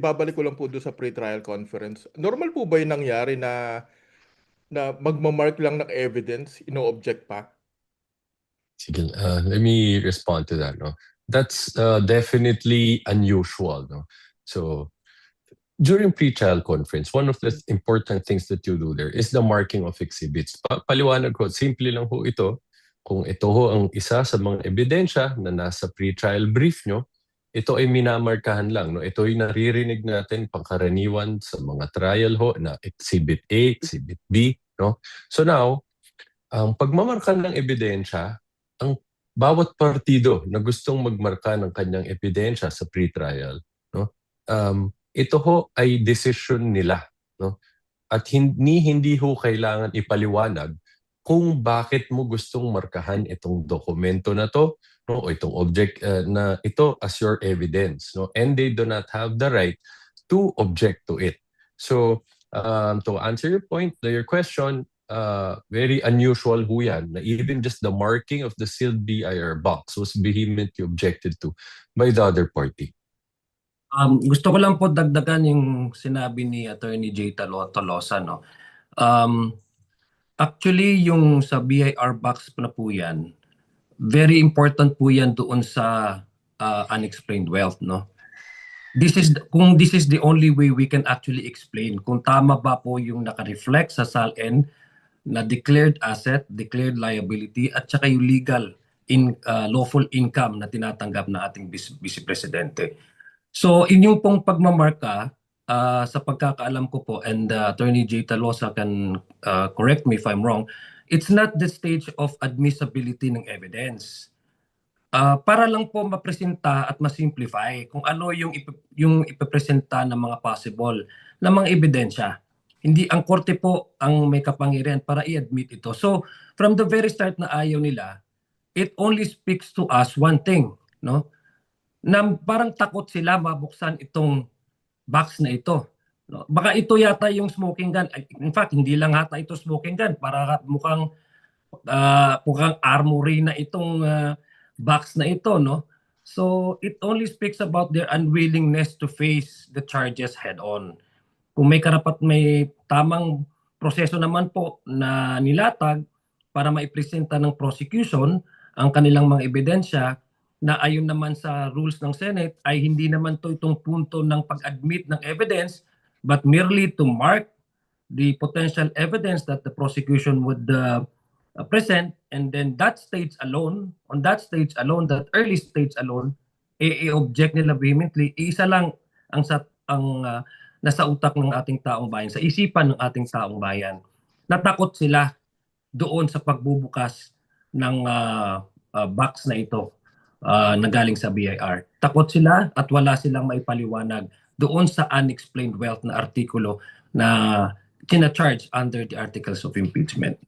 ibabalik ko lang po doon sa pre-trial conference. Normal po ba yung nangyari na magmamark lang ng evidence, ino-object pa? Sige, let me respond to that. No? That's definitely unusual. No? So during pre-trial conference, one of the important things that you do there is the marking of exhibits. Paliwanag ko, simple lang ho ito. Kung ito ho ang isa sa mga ebidensya na nasa pre-trial brief nyo, ito ay minamarkahan lang. No? Ito ay naririnig natin pangkaraniwan sa mga trial ho na Exhibit A, Exhibit B. No? So now, ang pagmamarka ng ebidensya, ang bawat partido na gustong magmarka ng kanyang ebidensya sa pre-trial, no? Ito ho ay decision nila. No? At hindi ho kailangan ipaliwanag kung bakit mo gustong markahan itong dokumento na to, no? O itong object na ito as your evidence. No? And they do not have the right to object to it. So to answer your point, your question, very unusual ho yan na even just the marking of the sealed BIR box was vehemently objected to by the other party. Gusto ko lang po dagdagan yung sinabi ni Attorney J. Tolosa. No? Actually, yung sa BIR box na po yan, very important po yan doon sa unexplained wealth. No? Kung this is the only way we can actually explain kung tama ba po yung naka-reflect sa SALN na declared asset, declared liability, at saka yung legal lawful income na tinatanggap na ating Vice Presidente. So inyong pong pagmamarka, sa pagkakaalam ko po, and Attorney J. Tolosa can correct me if I'm wrong, it's not the stage of admissibility ng evidence. Para lang po mapresenta at masimplify kung ano yung ipipresenta ng mga possible na mga ebidensya. Hindi ang korte po ang may kapangyarihan para i-admit ito. So from the very start na ayaw nila, it only speaks to us one thing, no? Na parang takot sila mabuksan itong box na ito. No? Baka ito yata yung smoking gun. In fact, hindi lang hata ito smoking gun. Para mukhang armory na itong box na ito. No? So it only speaks about their unwillingness to face the charges head-on. Kung may tamang proseso naman po na nilatag para maipresenta ng prosecution ang kanilang mga ebidensya, na ayon naman sa rules ng Senate ay hindi naman itong punto ng pag-admit ng evidence but merely to mark the potential evidence that the prosecution would present, and then that stage alone, that early stage alone, i-object nila vehemently. Isa lang ang nasa utak ng ating taong bayan, sa isipan ng ating taong bayan. Natakot sila doon sa pagbubukas ng box na ito. Na galing sa BIR. Takot sila at wala silang maipaliwanag doon sa unexplained wealth na artikulo na kina-charge under the Articles of Impeachment.